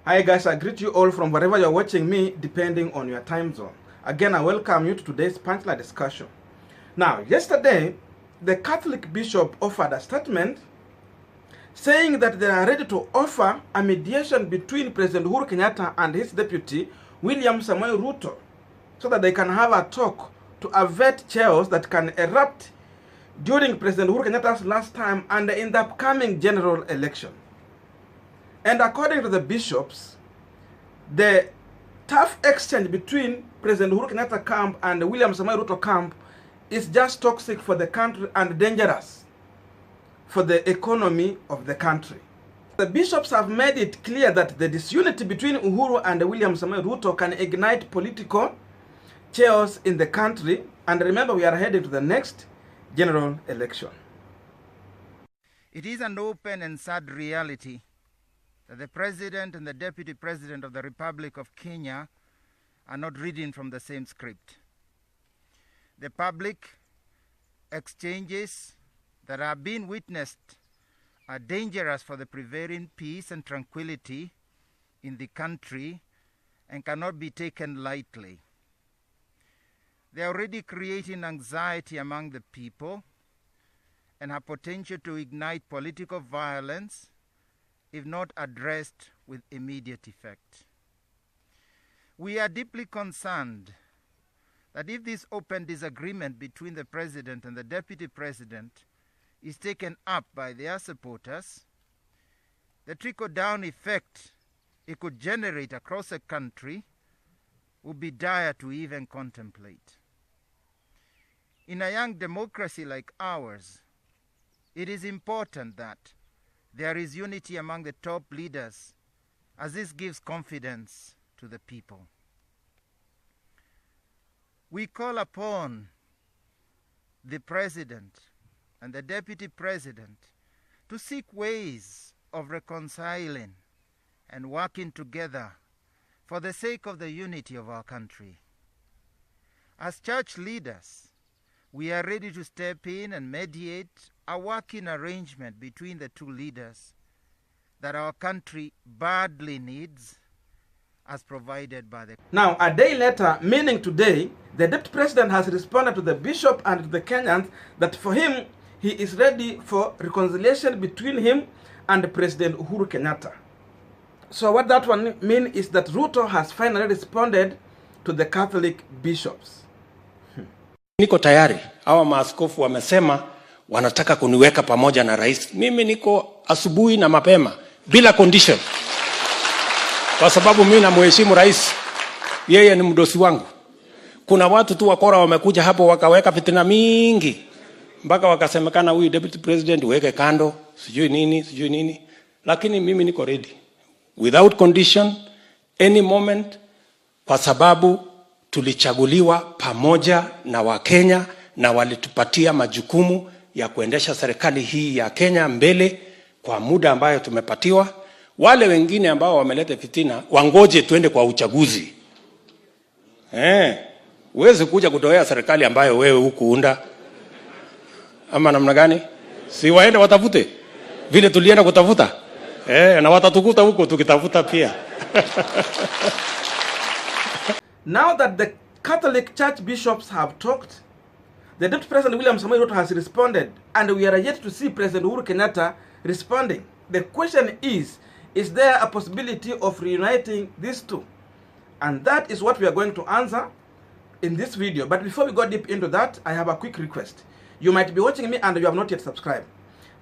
Hi guys, I greet you all from wherever you're watching me, depending on your time zone. Again, I welcome you to today's Punchline discussion. Now, yesterday, the Catholic bishop offered a statement saying that they are ready to offer a mediation between President Uhuru Kenyatta and his deputy, William Samoei Ruto, so that they can have a talk to avert chaos that can erupt during President Uhuru Kenyatta's last time and in the upcoming general election. And according to the bishops, the tough exchange between President Uhuru Kenyatta camp and William Samoei Ruto camp is just toxic for the country and dangerous for the economy of the country. The bishops have made it clear that the disunity between Uhuru and William Samoei Ruto can ignite political chaos in the country. And remember, we are heading to the next general election. It is an open and sad reality that the President and the Deputy President of the Republic of Kenya are not reading from the same script. The public exchanges that are being witnessed are dangerous for the prevailing peace and tranquility in the country and cannot be taken lightly. They are already creating anxiety among the people and have potential to ignite political violence if not addressed with immediate effect. We are deeply concerned that if this open disagreement between the President and the Deputy President is taken up by their supporters, the trickle-down effect it could generate across the country would be dire to even contemplate. In a young democracy like ours, it is important that there is unity among the top leaders, as this gives confidence to the people. We call upon the President and the Deputy President to seek ways of reconciling and working together for the sake of the unity of our country. As church leaders, we are ready to step in and mediate a working arrangement between the two leaders that our country badly needs, as provided by the... Now, a day later, meaning today, the Deputy President has responded to the bishop and to the Kenyans that for him, he is ready for reconciliation between him and President Uhuru Kenyatta. So what that one means is that Ruto has finally responded to the Catholic bishops. Niko tayari. Hawa maaskofu wamesema wanataka kuniweka pamoja na rais. Mimi niko asubuhi na mapema bila condition. Kwa sababu mimi namheshimu rais. Yeye ni mdosi wangu. Kuna watu tu wakora wamekuja hapo wakaweka fitina mingi. Mpaka wakasemekana huyu Deputy President uweke kando, sijui nini. Lakini mimi niko ready. Without condition, any moment, kwa sababu tulichaguliwa pamoja na Wakenya na walitupatia majukumu ya kuendesha serikali hii ya Kenya mbele kwa muda ambayo tumepatiwa. Wale wengine ambao wameleta fitina wangoje tuende kwa uchaguzi. Uweze kuja kutoea serikali ambayo wewe hukuunda. Ama namna gani? Si waende watafute vile tulienda kutafuta. Na watatukuta huko tukitafuta pia. Now that the Catholic Church bishops have talked, the Deputy President William Samoei Ruto has responded, and we are yet to see President Uhuru Kenyatta responding. The question is there a possibility of reuniting these two? And that is what we are going to answer in this video. But before we go deep into that, I have a quick request. You might be watching me and you have not yet subscribed.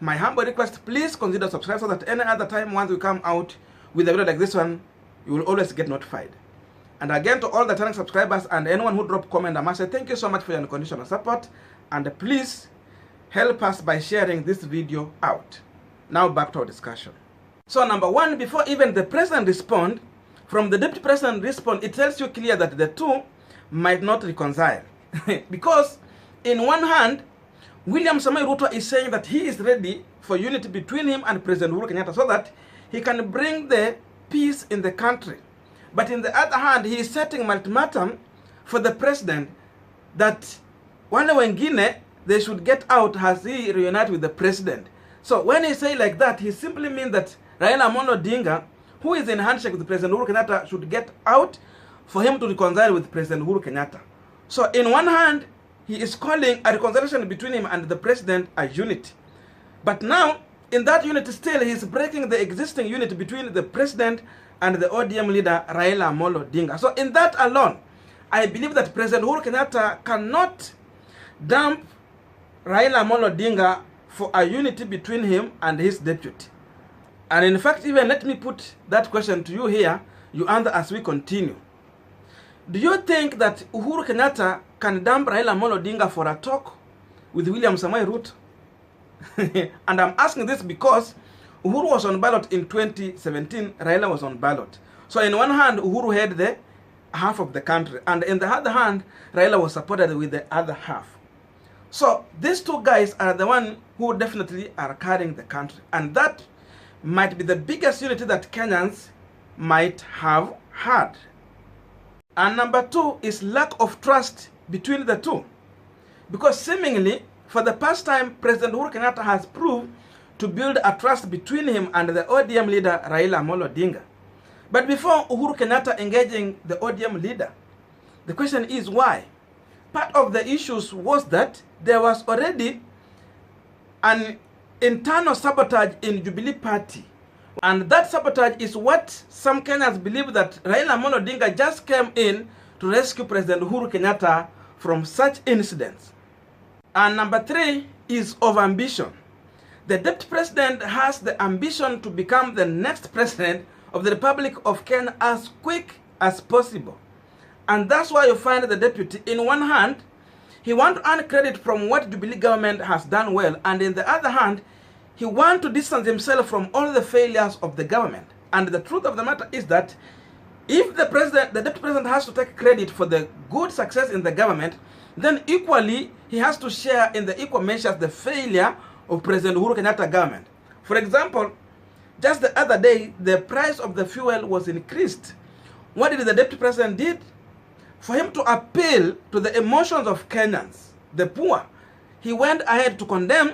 My humble request, please consider subscribe so that any other time once we come out with a video like this one, you will always get notified. And again, to all the channel subscribers and anyone who dropped comment, I must say thank you so much for your unconditional support. And please help us by sharing this video out. Now back to our discussion. So number one, before even the president respond, from the deputy president respond, it tells you clear that the two might not reconcile. Because in one hand, William Samoei Ruto is saying that he is ready for unity between him and President Uhuru Kenyatta so that he can bring the peace in the country. But in the other hand, he is setting an ultimatum for the president that wale wengine, they should get out as he reunite with the president. So when he say like that, he simply means that Raila Amolo Odinga, who is in handshake with President Uhuru Kenyatta should get out for him to reconcile with President Uhuru Kenyatta. So in one hand, he is calling a reconciliation between him and the president a unity. But now, in that unity still, he is breaking the existing unity between the president and the ODM leader, Raila Amolo Odinga. So in that alone, I believe that President Uhuru Kenyatta cannot dump Raila Amolo Odinga for a unity between him and his deputy. And in fact, even let me put that question to you here, you answer as we continue. Do you think that Uhuru Kenyatta can dump Raila Amolo Odinga for a talk with William Samoei Ruto? And I'm asking this because Uhuru was on ballot in 2017, Raila was on ballot. So in one hand, Uhuru had the half of the country, and in the other hand, Raila was supported with the other half. So these two guys are the one who definitely are carrying the country, and that might be the biggest unity that Kenyans might have had. And number two is lack of trust between the two. Because seemingly, for the past time, President Uhuru Kenyatta has proved to build a trust between him and the ODM leader, Raila Amolo Odinga. But before Uhuru Kenyatta engaging the ODM leader, the question is why? Part of the issues was that there was already an internal sabotage in Jubilee Party. And that sabotage is what some Kenyans believe that Raila Amolo Odinga just came in to rescue President Uhuru Kenyatta from such incidents. And number three is overambition. The deputy president has the ambition to become the next president of the Republic of Kenya as quick as possible. And that's why you find the deputy, in one hand, he wants to earn credit from what Jubilee government has done well, and in the other hand, he wants to distance himself from all the failures of the government. And the truth of the matter is that if the deputy president has to take credit for the good success in the government, then equally he has to share in the equal measures the failure of President Uhuru Kenyatta government. For example, just the other day, the price of the fuel was increased. What did the deputy president did? For him to appeal to the emotions of Kenyans, the poor, he went ahead to condemn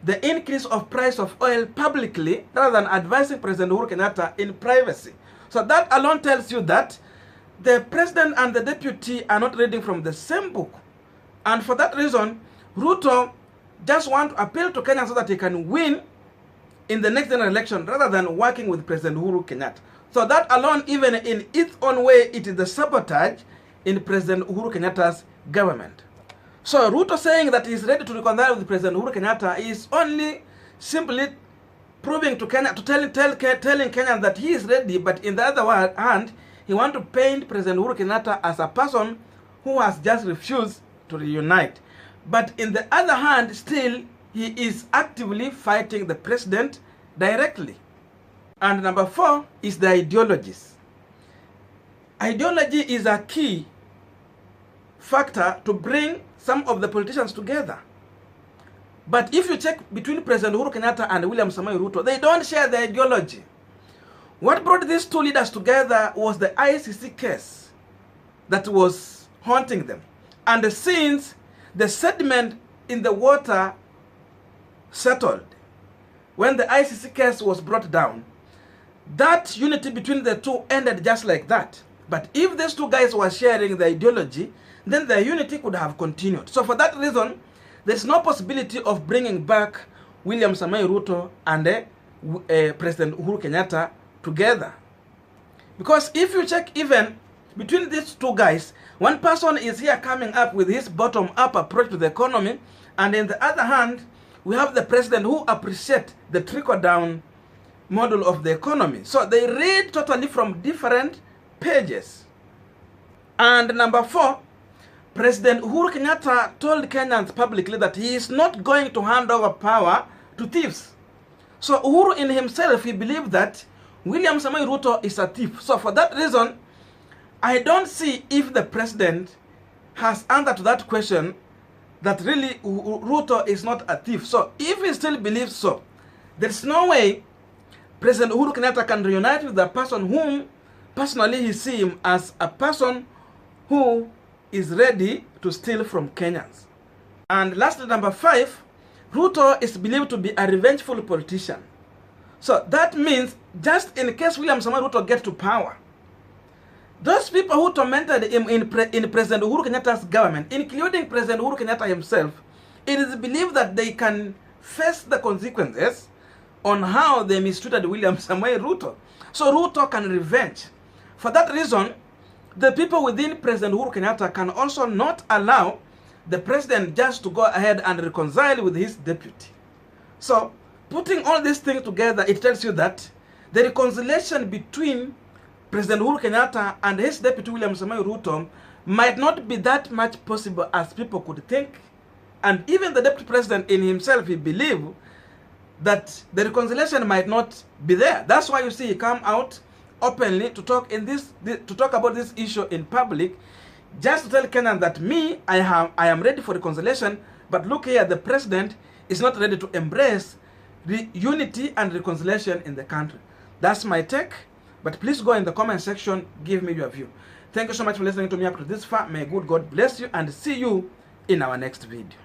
the increase of price of oil publicly rather than advising President Uhuru Kenyatta in privacy. So that alone tells you that the president and the deputy are not reading from the same book. And for that reason, Ruto just wants to appeal to Kenyans so that he can win in the next general election rather than working with President Uhuru Kenyatta. So that alone, even in its own way, it is the sabotage in President Uhuru Kenyatta's government. So Ruto saying that he is ready to reconcile with President Uhuru Kenyatta is only simply proving to Kenya, telling Kenyans that he is ready, but in the other hand, he wants to paint President Uhuru Kenyatta as a person who has just refused to reunite. But in the other hand, still, he is actively fighting the president directly. And number four is the ideologies. Ideology is a key factor to bring some of the politicians together. But if you check between President Uhuru Kenyatta and William Samoei Ruto, they don't share the ideology. What brought these two leaders together was the ICC case that was haunting them. And since the sediment in the water settled, when the ICC case was brought down, that unity between the two ended just like that. But if these two guys were sharing the ideology, then the unity could have continued. So for that reason, there's no possibility of bringing back William Samoei Ruto and President Uhuru Kenyatta together. Because if you check even between these two guys, one person is here coming up with his bottom-up approach to the economy, and in the other hand, we have the president who appreciates the trickle-down model of the economy. So they read totally from different pages. And number four, President Uhuru Kenyatta told Kenyans publicly that he is not going to hand over power to thieves. So Uhuru in himself, he believed that William Samoei Ruto is a thief. So for that reason, I don't see if the president has answered to that question that really Ruto is not a thief. So if he still believes so, there's no way President Uhuru Kenyatta can reunite with the person whom personally he sees him as a person who is ready to steal from Kenyans. And lastly, number five, Ruto is believed to be a revengeful politician. So that means just in case William Samoei Ruto get to power, those people who tormented him in President Uhuru Kenyatta's government, including President Uhuru Kenyatta himself, it is believed that they can face the consequences on how they mistreated William Samoei Ruto. So Ruto can revenge. For that reason, the people within President Uhuru Kenyatta can also not allow the president just to go ahead and reconcile with his deputy. So, putting all these things together, it tells you that the reconciliation between President Uhuru Kenyatta and his deputy William Samoei Ruto might not be that much possible as people could think. And even the deputy president in himself, he believed that the reconciliation might not be there. That's why you see he come out openly to talk about this issue in public, just to tell Kenyans that I am ready for reconciliation, but look here, the president is not ready to embrace the unity and reconciliation in the country. That's my take, but please go in the comment section, give me your view. Thank you so much for listening to me up to this far. May good God bless you and see you in our next video.